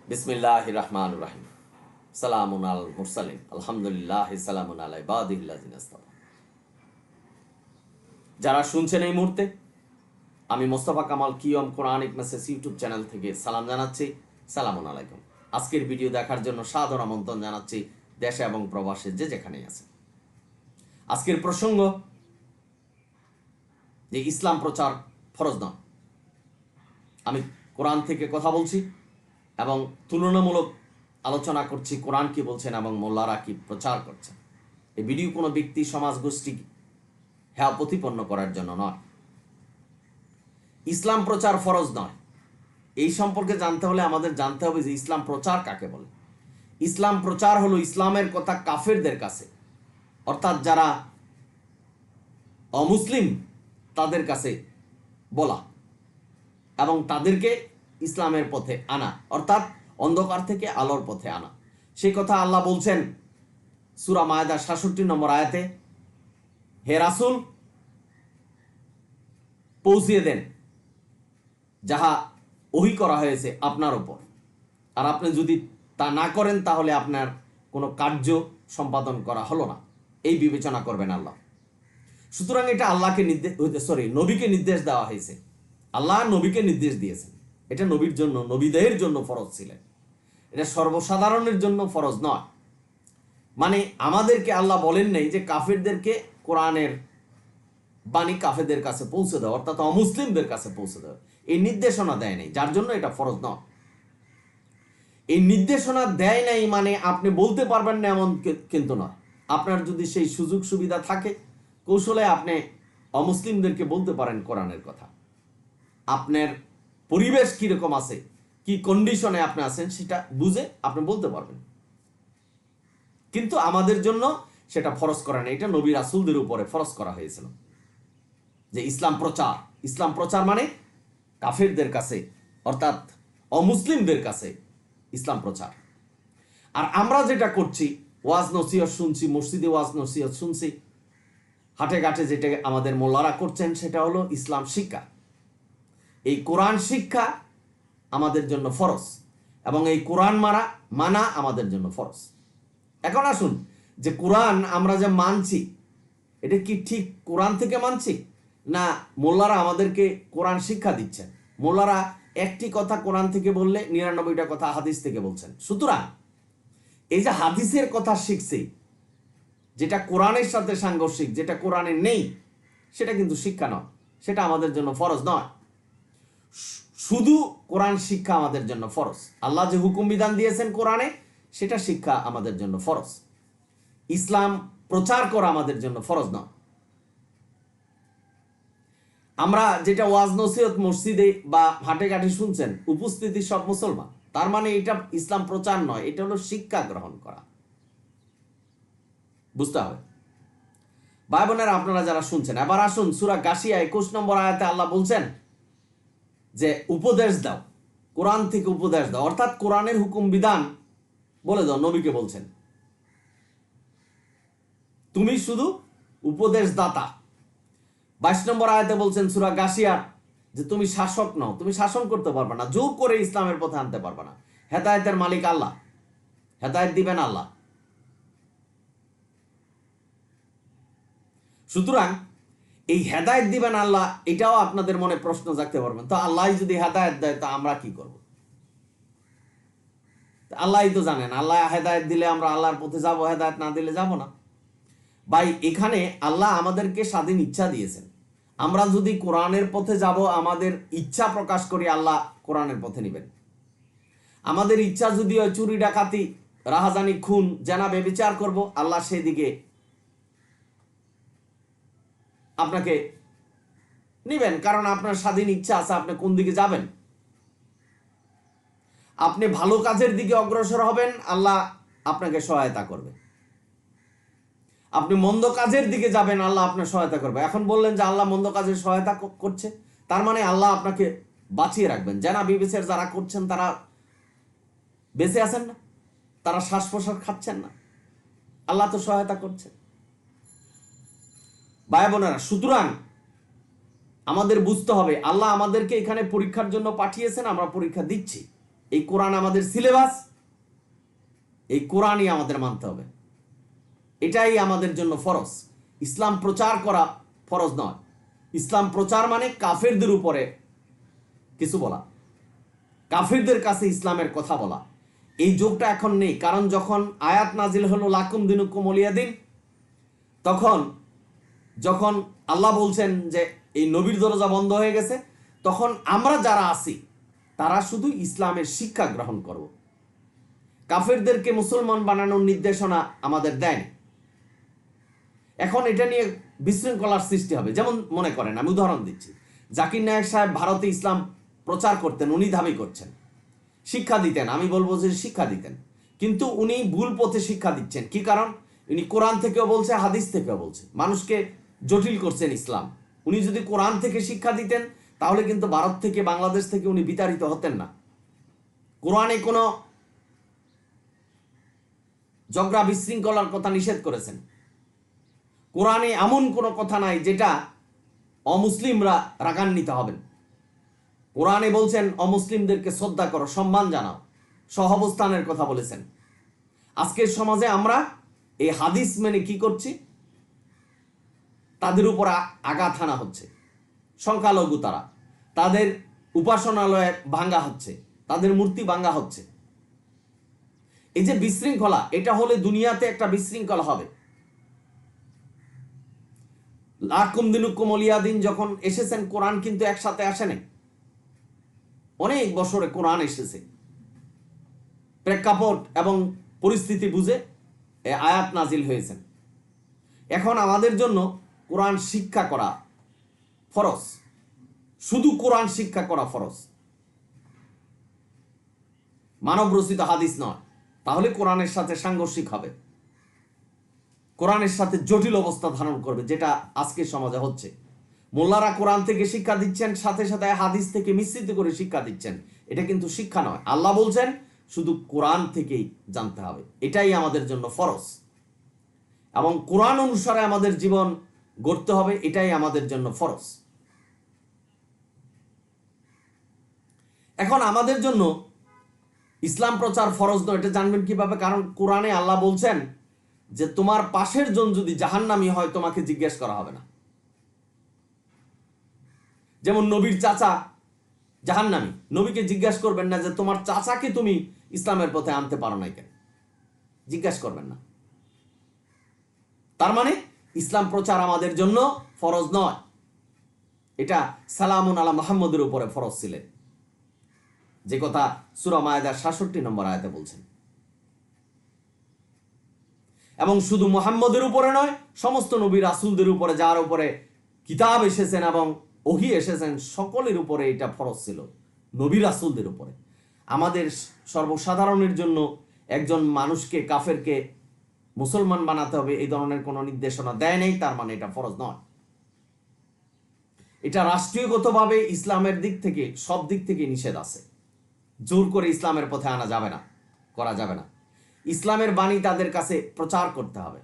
বিসমিল্লাহির রহমানির রহিম। সালামুন আল মুরসালিন, আলহামদুলিল্লাহ, সালামুন আলা ইবাদিল্লাযিনা ইসতাফা। যারা শুনছেন এই মুহূর্তে, আমি Mostafa Kamal QM Quranic message YouTube channel থেকে সালাম জানাচ্ছি। সালামুন আলাইকুম। আজকের ভিডিও দেখার জন্য সাদর আমন্ত্রণ জানাচ্ছি দেশে এবং প্রবাসে যে যেখানেই আছে। আজকের প্রসঙ্গ যে ইসলাম প্রচার ফরজ নয়। আমি কোরআন থেকে কথা বলছি এবং তুলনামূলক আলোচনা করছি কোরআন কি বলছেন এবং মোল্লারা কি প্রচার করছেন। এই ভিডিও কোনো ব্যক্তি, সমাজ, গোষ্ঠী হ্যাঁ প্রতিপন্ন করার জন্য নয়। ইসলাম প্রচার ফরজ নয়, এই সম্পর্কে জানতে হলে আমাদের জানতে হবে যে ইসলাম প্রচার কাকে বলে। ইসলাম প্রচার হলো ইসলামের কথা কাফেরদের কাছে, অর্থাৎ যারা অমুসলিম তাদের কাছে বলা এবং তাদেরকে ইসলামের পথে আনা, অর্থাৎ অন্ধকার থেকে আলোর পথে আনা। সেই কথা আল্লাহ বলছেন সূরা মায়দা ৬৭ নম্বর আয়াতে, হে রাসূল, পৌঁছিয়ে দেন যাহা ওহী করা হয়েছে আপনার উপর, আর আপনি যদি তা না করেন তাহলে আপনার কোনো কার্য সম্পাদন করা হলো না, এই বিবেচনা করবেন আল্লাহ। সুতরাং এটা আল্লাহকে নবীকে নির্দেশ দেওয়া হয়েছে। আল্লাহ নবীকে নির্দেশ দিয়েছেন। এটা নবীর জন্য, নবীদের জন্য ফরজ ছিলেন। এটা সর্বসাধারণের জন্য ফরজ নয়। মানে আমাদেরকে আল্লাহ বলেন নাই যে কাফেরদেরকে কোরআনের বাণী কাফেরদের কাছে পৌঁছে দেওয়া, অর্থাৎ অমুসলিমদের কাছে পৌঁছে দেওয়া, এই নির্দেশনা দেয় নাই, যার জন্য এটা ফরজ নয়। এই নির্দেশনা দেয় নাই মানে আপনি বলতে পারবেন না এমন কিন্তু নয়। আপনার যদি সেই সুযোগ সুবিধা থাকে, কৌশলে আপনি অমুসলিমদেরকে বলতে পারেন কোরআনের কথা। আপনার পরিবেশ কিরকম আছে, কি কন্ডিশনে আপনি আছেন, সেটা বুঝে আপনি বলতে পারবেন। কিন্তু আমাদের জন্য সেটা ফরজ করা নেই। এটা নবী রাসূলদের উপরে ফরজ করা হয়েছিল যে ইসলাম প্রচার। ইসলাম প্রচার মানে কাফেরদের কাছে, অর্থাৎ অমুসলিমদের কাছে ইসলাম প্রচার। আর আমরা যেটা করছি, ওয়াজ নসিহত শুনছি, মসজিদে ওয়াজ নসিহত শুনছি, হাটে ঘাটে যেটা আমাদের মোল্লারা করছেন, সেটা হলো ইসলাম শিক্ষা। এই কোরআন শিক্ষা আমাদের জন্য ফরজ এবং এই কোরআন মানা আমাদের জন্য ফরজ। এখন আসুন, যে কোরআন আমরা যে মানছি, এটা কি ঠিক কোরআন থেকে মানছি, না মোল্লারা আমাদেরকে কোরআন শিক্ষা দিচ্ছেন? মোল্লারা একটি কথা কোরআন থেকে বললে ৯৯টা কথা হাদিস থেকে বলছেন। সুতরাং এই যে হাদিসের কথা শিখছি, যেটা কোরআনের সাথে সাংঘর্ষিক, যেটা কোরআনে নেই, সেটা কিন্তু শিক্ষা নয়, সেটা আমাদের জন্য ফরজ নয়। শুধু কোরআন শিক্ষা আমাদের জন্য ফরজ। আল্লাহ যে হুকুম বিধান দিয়েছেন কোরআনে, সেটা শিক্ষা আমাদের জন্য ফরজ। ইসলাম প্রচার করা আমাদের জন্য ফরজ নয়। আমরা যেটা ওয়াজ নসিহত মসজিদে বা হাটে ঘাটে শুনছেন, উপস্থিতি সব মুসলমান, তার মানে এটা ইসলাম প্রচার নয়, এটা হলো শিক্ষা গ্রহণ করা। বুঝতে হবে ভাই বোনেরা, আপনারা যারা শুনছেন। এবার আসুন সূরা গাশিয়া ২১ নম্বর আয়াতে আল্লাহ বলছেন যে উপদেশ দাও, কোরআন থেকে উপদেশ দাও, অর্থাৎ কোরআনের হুকুম বিধান বলে দাও। নবীকে বলছেন তুমি শুধু উপদেশ দাতা। ২২ নম্বর আয়াতে বলছেন সূরা গাশিয়া যে তুমি শাসক নও, তুমি শাসন করতে পারবে না, জোর করে ইসলামের পথে আনতে পারবে না। হেদায়েতের মালিক আল্লাহ, হেদায়েত দিবেন আল্লাহ। সুতরাং এই হেদায়েত দিবেন আল্লাহ, এটাও আপনাদের মনে প্রশ্ন জাগতে পারবেন, তো আল্লাহ যদি হেদায়েত দেয় তা আমরা কি করব? আল্লাহই তো জানেন। আল্লাহ হেদায়েত দিলে আমরা আল্লাহর পথে যাব, হেদায়েত না দিলে যাব না। ভাই, এখানে আল্লাহ আমাদেরকে স্বাধীন ইচ্ছা দিয়েছেন। আমরা যদি কোরআনের পথে যাব, আমাদের ইচ্ছা প্রকাশ করি, আল্লাহ কোরআনের পথে নেবেন। আমাদের ইচ্ছা যদি হয় চুরি, ডাকাতি, রাহাজানি, খুন, জেনা, ব্যভিচার করব, আল্লাহ সেই দিকে আপনাকে নিবেন, কারণ আপনার স্বাধীন ইচ্ছা আছে আপনি কোন দিকে যাবেন। আপনি ভালো কাজের দিকে অগ্রসর হবেন, আল্লাহ আপনাকে সহায়তা করবে। আপনি মন্দ কাজের দিকে যাবেন, আল্লাহ আপনার সহায়তা করবে। এখন বললেন যে আল্লাহ মন্দ কাজের সহায়তা করছে, তার মানে আল্লাহ আপনাকে বাঁচিয়ে রাখবেন। জেনা ব্যভিচার যারা করছেন তারা বেঁচে আছেন না, তারা শ্বাস প্রশ্বাস খাচ্ছেন না, আল্লাহ তো সহায়তা করছে। ভাই বোনেরা, সুতরাং আমাদের বুঝতে হবে আল্লাহ আমাদেরকে এখানে পরীক্ষার জন্য পাঠিয়েছেন, আমরা পরীক্ষা দিচ্ছি। এই কোরআন আমাদের সিলেবাস, এই কোরআনই আমাদের মানতে হবে, এটাই আমাদের জন্য ফরজ। ইসলাম প্রচার করা ফরজ নয়। ইসলাম প্রচার মানে কাফেরদের উপরে কিছু বলা, কাফেরদের কাছে ইসলামের কথা বলা। এই যোগটা এখন নেই, কারণ যখন আয়াত নাজিল হলো লাকুম দিনুকুম ওলিয়া দিন, তখন যখন আল্লাহ বলছেন যে এই নবীর দরজা বন্ধ হয়ে গেছে, তখন আমরা যারা আছি তারা শুধু ইসলামের শিক্ষা গ্রহণ করব। কাফেরদেরকে মুসলমান বানানোর নির্দেশনা আমাদের দেয়নি। এখন এটা নিয়ে বিশৃঙ্খলার সৃষ্টি হবে। যেমন মনে করেন, আমি উদাহরণ দিচ্ছি, জাকির নায়েক সাহেব ভারতে ইসলাম প্রচার করতেন, উনি দাবি করছেন শিক্ষা দিতেন, আমি বলবো যে শিক্ষা দিতেন, কিন্তু উনি ভুল পথে শিক্ষা দিচ্ছেন। কি কারণ? উনি কোরআন থেকেও বলছে, হাদিস থেকেও বলছে, মানুষকে জটিল করছেন ইসলাম। উনি যদি কোরআন থেকে শিক্ষা দিতেন তাহলে কিন্তু ভারত থেকে, বাংলাদেশ থেকে উনি বিতাড়িত হতেন না। কোরআনে কোনো ঝগড়া বিশৃঙ্খলার কথা নিষেধ করেছেন। কোরআনে এমন কোনো কথা নাই যেটা অমুসলিমরা রাগান্বিত হবেন। কোরআনে বলছেন অমুসলিমদেরকে শ্রদ্ধা করো, সম্মান জানাও, সহাবস্থানের কথা বলেছেন। আজকের সমাজে আমরা এই হাদিস মেনে কি করছি? তাদের উপর আঘাত হানা হচ্ছে, সংখ্যালঘু তারা, তাদের উপাসনালয়ে ভাঙ্গা হচ্ছে, তাদের মূর্তি ভাঙ্গা হচ্ছে। এই যে বিশৃঙ্খলা, এটা হলে দুনিয়াতে একটা বিশৃঙ্খলা হবে। লাকুম দিনুকুম ওলিয়া দিন যখন এসেছেন, কোরআন কিন্তু একসাথে আসেনি, অনেক বছরে কোরআন এসেছে। প্রেক্ষাপট এবং পরিস্থিতি বুঝে আয়াত নাজিল হয়েছেন। এখন আমাদের জন্য কোরআন শিক্ষা করা ফরজ, শুধু কোরআন শিক্ষা করা ফরজ, মানব রচিত হাদিস নয়। তাহলে কোরআনের সাথে সাংঘর্ষিক হবে, কোরআনের সাথে জটিল অবস্থা ধারণ করবে, যেটা আজকের সমাজে হচ্ছে। মোল্লারা কোরআন থেকে শিক্ষা দিচ্ছেন, সাথে সাথে হাদিস থেকে মিশ্রিত করে শিক্ষা দিচ্ছেন। এটা কিন্তু শিক্ষা নয়। আল্লাহ বলছেন শুধু কোরআন থেকেই জানতে হবে, এটাই আমাদের জন্য ফরজ, এবং কোরআন অনুসারে আমাদের জীবন গড়তে হবে, এটাই আমাদের জন্য ফরজ। এখন আমাদের জন্য ইসলাম প্রচার ফরজ নয়, এটা জানবেন কিভাবে? কারণ কোরআনে আল্লাহ বলছেন যে তোমার পাশের জন যদি জাহান্নামী হয় তোমাকে জিজ্ঞেস করা হবে না। যেমন নবীর চাচা জাহান্নামী, নবীকে জিজ্ঞাসা করবেন না যে তোমার চাচাকে তুমি ইসলামের পথে আনতে পারো নাই কেন, জিজ্ঞাসা করবেন না। তার মানে ইসলাম প্রচার আমাদের জন্য ফরজ নয়, এটা সালামুন আলা মুহাম্মদের উপরে ফরজ ছিলেন, যে কথা সূরা মায়েদার 66 নম্বর আয়াতে বলছেন। এবং শুধু মুহাম্মদের উপরে নয়, সমস্ত নবী রাসূলদের উপরে, যার উপরে কিতাব এসেছেন এবং ওহী এসেছেন, সকলের উপরে এটা ফরজ ছিল, নবী রাসূলদের উপরে। আমাদের সর্বসাধারণের জন্য একজন মানুষকে, কাফেরকে মুসলমান বানাতে হবে এই ধরনের কোনো নির্দেশনা দেয় নেই, তার মানে এটা ফরজ নয়। এটা রাষ্ট্রীয়গতভাবে ইসলামের দিক থেকে, সব দিক থেকে নিষেধ আছে। জোর করে ইসলামের পথে আনা যাবে না, করা যাবে না। ইসলামের বাণী তাদের কাছে প্রচার করতে হবে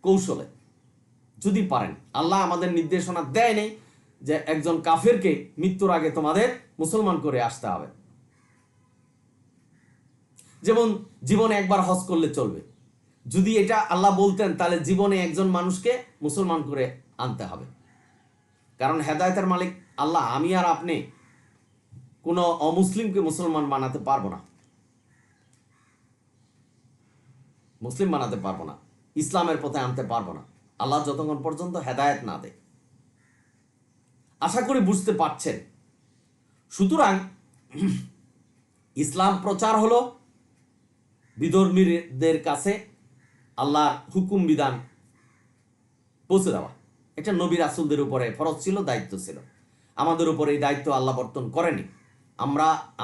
কৌশলে, যদি পারেন। আল্লাহ আমাদের নির্দেশনা দেয় নেই যে একজন কাফেরকে মৃত্যুর আগে তোমাদের মুসলমান করে আসতে হবে। যেমন জীবনে একবার হজ করলে চলবে, যদি এটা আল্লাহ বলতেন তাহলে জীবনে একজন মানুষকে মুসলমান করে আনতে হবে। কারণ হেদায়েতের মালিক আল্লাহ, আমি আর আপনি কোনো অমুসলিমকে মুসলমান বানাতে পারবো না, মুসলিম বানাতে পারবো না, ইসলামের পথে আনতে পারবো না, আল্লাহ যতক্ষণ পর্যন্ত হেদায়েত না দেয়। আশা করি বুঝতে পারছেন। সুতরাং ইসলাম প্রচার হলো বিধর্মীদের কাছে আল্লাহর হুকুম বিধান পৌঁছে দেওয়া। এটা নবী রাসূলদের উপরে ফরজ ছিল, দায়িত্ব ছিল। আমাদের উপর এই দায়িত্ব আল্লাহ বর্তন করেনি।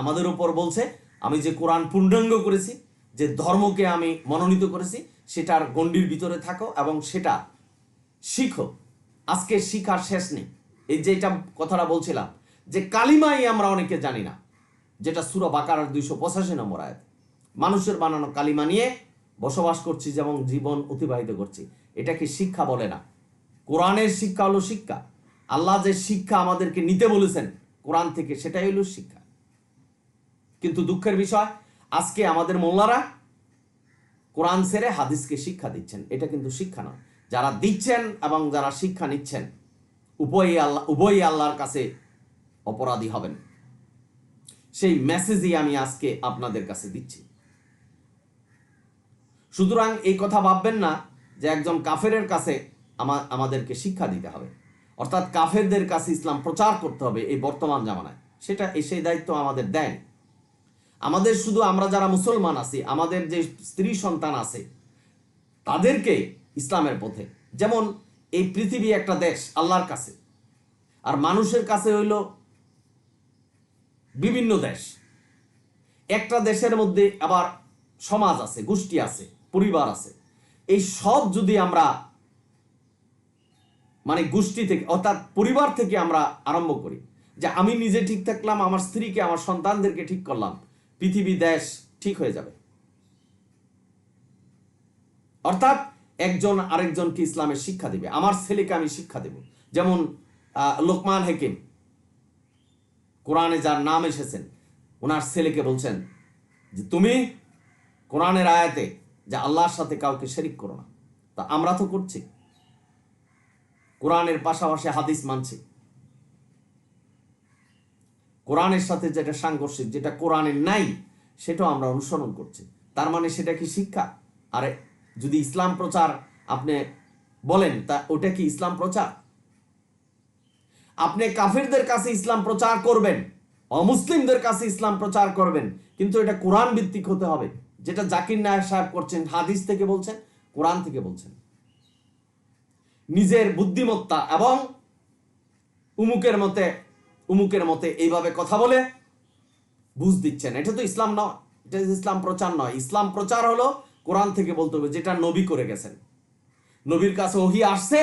আমাদের উপর বলছে, আমি যে কোরআন পূর্ণাঙ্গ করেছি, যে ধর্মকে আমি মনোনীত করেছি, সেটার গণ্ডির ভিতরে থাকো এবং সেটা শিখো। আজকে শিখার শেষ নেই। এই যে এটা কথাটা বলছিলাম যে কালিমাই আমরা অনেকে জানি না, যেটা সূরা বাকারার 285 নম্বর আয়াত। মানুষের বানানো কালিমা নিয়ে বসবাস করছি, যেমন জীবন অতিবাহিত করছি, এটাকে শিক্ষা বলে না। কোরআনের শিক্ষা হলো শিক্ষা। আল্লাহ যে শিক্ষা আমাদেরকে নিতে বলেছেন কোরআন থেকে, সেটাই হলো শিক্ষা। কিন্তু দুঃখের বিষয় আজকে আমাদের মোল্লারা কোরআন ছেড়ে হাদিসকে শিক্ষা দিচ্ছেন। এটা কিন্তু শিক্ষা নয়। যারা দিচ্ছেন এবং যারা শিক্ষা নিচ্ছেন উভয়ই আল্লাহর কাছে অপরাধী হবেন। সেই মেসেজই আমি আজকে আপনাদের কাছে দিচ্ছি। সুতরাং এই কথা ভাববেন না যে একজন কাফেরের কাছে আমাদেরকে শিক্ষা দিতে হবে, অর্থাৎ কাফেরদের কাছে ইসলাম প্রচার করতে হবে এই বর্তমান জামানায়। সেই দায়িত্ব আমাদের দেন। আমাদের শুধু আমরা যারা মুসলমান আছি, আমাদের যে স্ত্রী সন্তান আছে, তাদেরকে ইসলামের পথে, যেমন এই পৃথিবী একটা দেশ আল্লাহর কাছে, আর মানুষের কাছে হইল বিভিন্ন দেশ। একটা দেশের মধ্যে আবার সমাজ আছে, গোষ্ঠী আছে, পরিবার আছে। এই সব যদি আমরা মানে গোষ্ঠী থেকে অর্থাৎ পরিবার থেকে আমরা আরম্ভ করি, যে আমি নিজে ঠিক থাকলাম, আমার স্ত্রীকে আমার সন্তানদেরকে ঠিক করলাম, পৃথিবী দেশ ঠিক হয়ে যাবে। অর্থাৎ একজন আরেকজনকে ইসলামের শিক্ষা দিবে। আমার ছেলেকে আমি শিক্ষা দেব, যেমন লোকমান হাকিম কোরআনে যার নাম এসেছেন, ওনার ছেলেকে বলছেন যে তুমি কোরআনের আয়াতে যে আল্লাহর সাথে কাউকে শরীক করো না। তা আমরা তো করছি, কোরআনের পাশাপাশি হাদিস মানছি। কোরআনের সাথে যেটা সাংঘর্ষিক, যেটা কোরআনের নাই, সেটাও আমরা অনুসরণ করছি। তার মানে সেটা কি শিক্ষা? আরে যদি ইসলাম প্রচার আপনি বলেন, তা ওটা কি ইসলাম প্রচার? আপনি কাফিরদের কাছে ইসলাম প্রচার করবেন, অমুসলিমদের কাছে ইসলাম প্রচার করবেন, কিন্তু এটা কোরআন ভিত্তিক হতে হবে। যেটা জাকির নায়েক সাহেব করছেন, হাদিস থেকে বলছেন, কোরআন থেকে বলছেন। নিজের বুদ্ধিমত্তা এবং উমুকের মতে এইভাবে কথা বলে বুঝ দিচ্ছেন, এটা তো ইসলাম নয়, এটা ইসলাম প্রচার নয়। ইসলাম প্রচার হলো কোরআন থেকে বলতে হবে, যেটা নবী করে গেছেন। নবীর কাছে ওহী আসছে,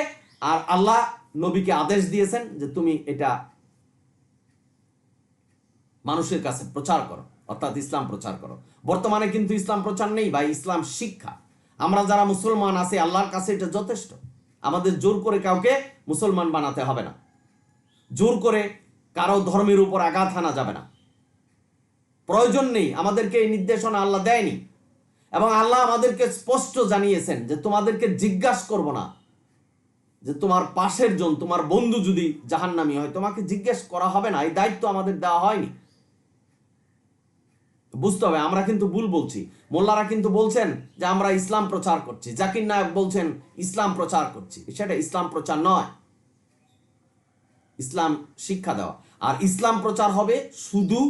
আর আল্লাহ নবীকে আদেশ দিয়েছেন যে তুমি এটা মানুষের কাছে প্রচার করো, অর্থাৎ ইসলাম প্রচার করো। বর্তমানে কিন্তু ইসলাম প্রচার নেই বা ইসলাম শিক্ষা। আমরা যারা মুসলমান আছি, আল্লাহর কাছে এটা যথেষ্ট। আমাদের জোর করে কাউকে মুসলমান বানাতে হবে না, জোর করে কারো ধর্মের উপর আঘাত হানা যাবে না, প্রয়োজন নেই। আমাদেরকে এই নির্দেশনা আল্লাহ দেয়নি, এবং আল্লাহ আমাদেরকে স্পষ্ট জানিয়েছেন যে তোমাদেরকে জিজ্ঞাসা করব না যে তোমার পাশের জন, তোমার বন্ধু যদি জাহান্নামী হয়, তোমাকে জিজ্ঞেস করা হবে না। এই দায়িত্ব আমাদের দেওয়া হয়নি। বুঝতে হবে, আমরা কিন্তু ভুল বলছি। মোল্লারা কিন্তু বলছেন যে আমরা ইসলাম প্রচার করছি, জাকির নায়েক বলছেন ইসলাম প্রচার করছি। সেটা ইসলাম প্রচার নয়, ইসলাম শিক্ষা দেওয়া। আর ইসলাম প্রচার হবে শুধু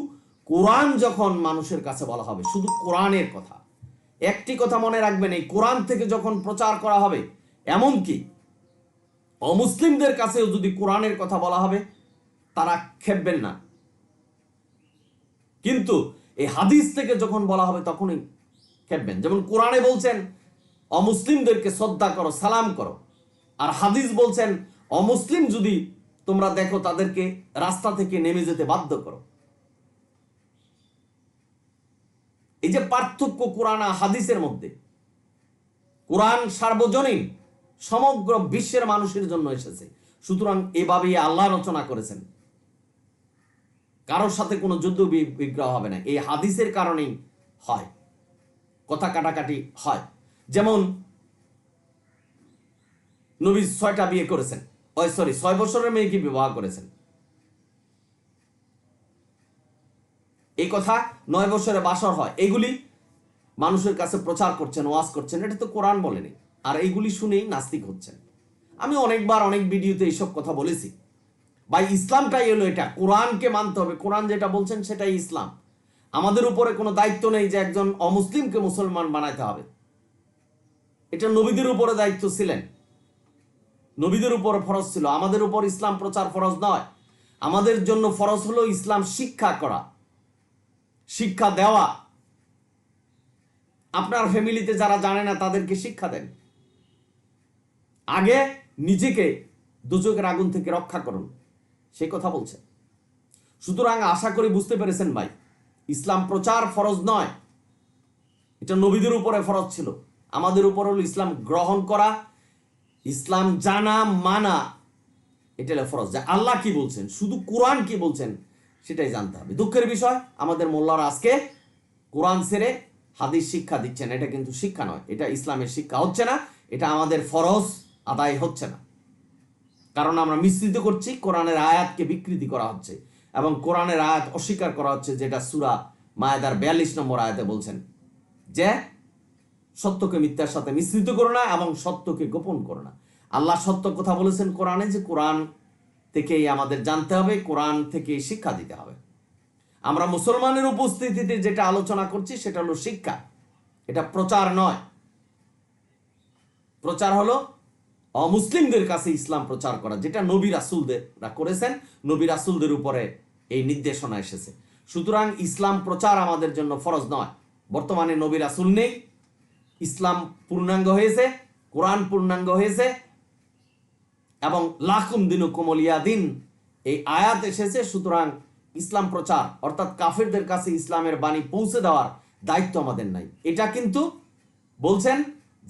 কোরআন যখন মানুষের কাছে বলা হবে, শুধু কোরআনের কথা। একটি কথা মনে রাখবেন, এই কোরআন থেকে যখন প্রচার করা হবে, এমনকি অমুসলিমদের কাছেও যদি কোরআনের কথা বলা হবে, তারা খেপবেন না। কিন্তু এই হাদিস থেকে যখন বলা হবে, তখনই খেপবেন। যেমন কোরআনে বলছেন অমুসলিমদেরকে শ্রদ্ধা করো, সালাম করো, আর হাদিস বলছেন অমুসলিম যদি তোমরা দেখো, তাদেরকে রাস্তা থেকে নেমে যেতে বাধ্য করো। এই যে পার্থক্য কোরআন আর হাদিসের মধ্যে, কোরআন সার্বজনীন, সমগ্র বিশ্বের মানুষের জন্য এসেছে। সুতরাং এভাবেই আল্লাহ রচনা করেছেন, কারোর সাথে কোনো যুদ্ধ বিগ্রহ হবে না। এই হাদিসের কারণেই হয়, কথা কাটাকাটি হয়। যেমন নবী 6টা বিয়ে করেছেন, 6 বছরের মেয়েকে বিবাহ করেছেন। এই কথা 9 বছরে বাসর হয়, এগুলি মানুষের কাছে প্রচার করছেন, ওয়াজ করছেন। এটা তো কোরআন বলেনি। আর এইগুলি শুনেই নাস্তিক হচ্ছেন। আমি অনেকবার অনেক ভিডিওতে এইসব কথা বলেছি। ভাই, ইসলামটাই হলো এটা, কোরআনকে মানতে হবে। কোরআন যেটা বলছেন সেটাই ইসলাম। আমাদের উপরে কোনো দায়িত্ব নেই যে একজন অমুসলিমকে মুসলমান বানাইতে হবে। এটা নবীদের উপরে দায়িত্ব ছিলেন, নবীদের উপরে ফরজ ছিল। আমাদের উপর ইসলাম প্রচার ফরজ নয়। আমাদের জন্য ফরজ হলো ইসলাম শিক্ষা করা, শিক্ষা দেওয়া। আপনার ফ্যামিলিতে যারা জানে না, তাদেরকে শিক্ষা দেন। আগে নিজেকে দুচোখের আগুন থেকে রক্ষা করুন, সেই কথা বলছে। সুতরাং আশা করি বুঝতে পেরেছেন ভাই, ইসলাম প্রচার ফরজ নয়, এটা নবীদের উপরে ফরজ ছিল। আমাদের উপর হলো ইসলাম গ্রহণ করা, ইসলাম জানা, মানা, এটা হলো ফরজ। যে আল্লাহ কি বলছেন, শুধু কোরআন কি বলছেন, সেটাই জানতে হবে। দুঃখের বিষয়, আমাদের মোল্লারা আজকে কোরআন ছেড়ে হাদিস শিক্ষা দিচ্ছেন। এটা কিন্তু শিক্ষা নয়, এটা ইসলামের শিক্ষা হচ্ছে না, এটা আমাদের ফরজ আদায় হচ্ছে না। কারণ আমরা মিশ্রিত করছি, কোরআনের আয়াতকে বিকৃতি করা হচ্ছে এবং কোরআনের আয়াত অস্বীকার করা হচ্ছে, যেটা সূরা মায়েদার 42 নম্বর আয়াতে বলছেন যে সত্যকে মিথ্যার সাথে মিশ্রিত করো না এবং সত্যকে গোপন করো না। আল্লাহ সত্য কথা বলেছেন কোরআনে, যে কোরআন থেকেই আমাদের জানতে হবে, কোরআন থেকেই শিক্ষা দিতে হবে। আমরা মুসলমানের উপস্থিতিতে যেটা আলোচনা করছি সেটা হলো শিক্ষা, এটা প্রচার নয়। প্রচার হলো অমুসলিমদের কাছে ইসলাম প্রচার করা, যেটা নবী রাসূলরা করেছেন, নবী রাসূলদের উপরে এই নির্দেশনা এসেছে। সুতরাং ইসলাম প্রচার আমাদের জন্য ফরজ নয়। বর্তমানে নবী রাসূল নেই, ইসলাম পূর্ণাঙ্গ হয়েছে, কোরআন পূর্ণাঙ্গ হয়েছে এবং লাকুম দিনুকুম ওয়ালিয়া দিন এই আয়াত এসেছে। সুতরাং ইসলাম প্রচার অর্থাৎ কাফেরদের কাছে ইসলামের বাণী পৌঁছে দেওয়ার দায়িত্ব আমাদের নাই। এটা কিন্তু বলছেন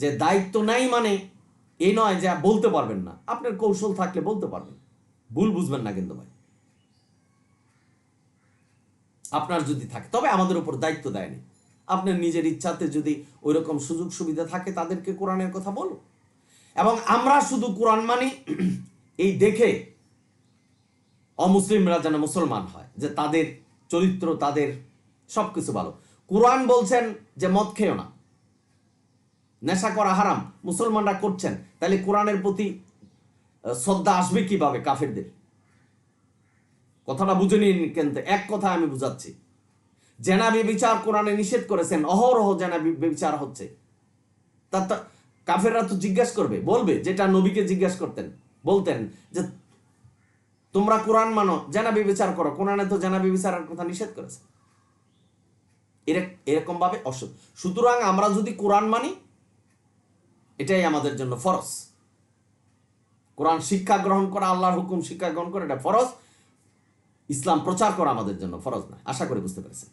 যে দায়িত্ব নাই মানে এই নয় যে বলতে পারবেন না, আপনার কৌশল থাকলে বলতে পারবেন, ভুল বুঝবেন না কিন্তু ভাই, আপনার যদি থাকে। তবে আমাদের উপর দায়িত্ব দেয়নি। আপনার নিজের ইচ্ছাতে যদি ওই রকম সুযোগ সুবিধা থাকে তাদেরকে কোরআনের কথা বলুন। এবং আমরা শুধু কোরআন মানি এই দেখে অমুসলিমরা যেন মুসলমান হয়, যে তাদের চরিত্র, তাদের সবকিছু ভালো। কোরআন বলছেন যে মদ খেও না, নেশা করা হারাম, মুসলমানরা করছেন, তাহলে কোরআনের প্রতি শ্রদ্ধা আসবে কিভাবে কাফেরদের? কথাটা বুঝে নিন। কিন্তু এক কথা আমি বুঝাচ্ছি, জেনা ব্যভিচার কোরআনে নিষেধ করেছেন, অহরহ জেনা ব্যভিচার হচ্ছে। তা কাফেররা তো জিজ্ঞাসা করবে, বলবে যেটা নবীকে জিজ্ঞাসা বলতেন যে তোমরা কোরআন মানো, জেনা ব্যভিচার করো, কোরআনে তো জেনা ব্যভিচারের কথা নিষেধ করেছে। এরকম ভাবে সুতরাং আমরা যদি কোরআন মানি, এটাই আমাদের জন্য ফরজ। কোরআন শিক্ষা গ্রহণ করা, আল্লাহর হুকুম শিক্ষা গ্রহণ করা, এটা ফরজ। ইসলাম প্রচার করা আমাদের জন্য ফরজ না। আশা করি বুঝতে পেরেছেন।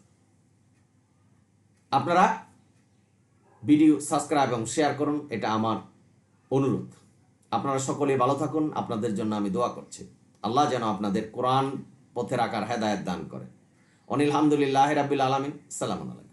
আপনারা ভিডিও সাবস্ক্রাইব এবং শেয়ার করুন, এটা আমার অনুরোধ। আপনারা সকলে ভালো থাকুন, আপনাদের জন্য আমি দোয়া করছি। আল্লাহ যেন আপনাদের কোরআন পথে রাখার হেদায়েত দান করে। অনিল হামদুলিল্লাহ রাব্বিল আলামিন। সালামু আলাইকুম।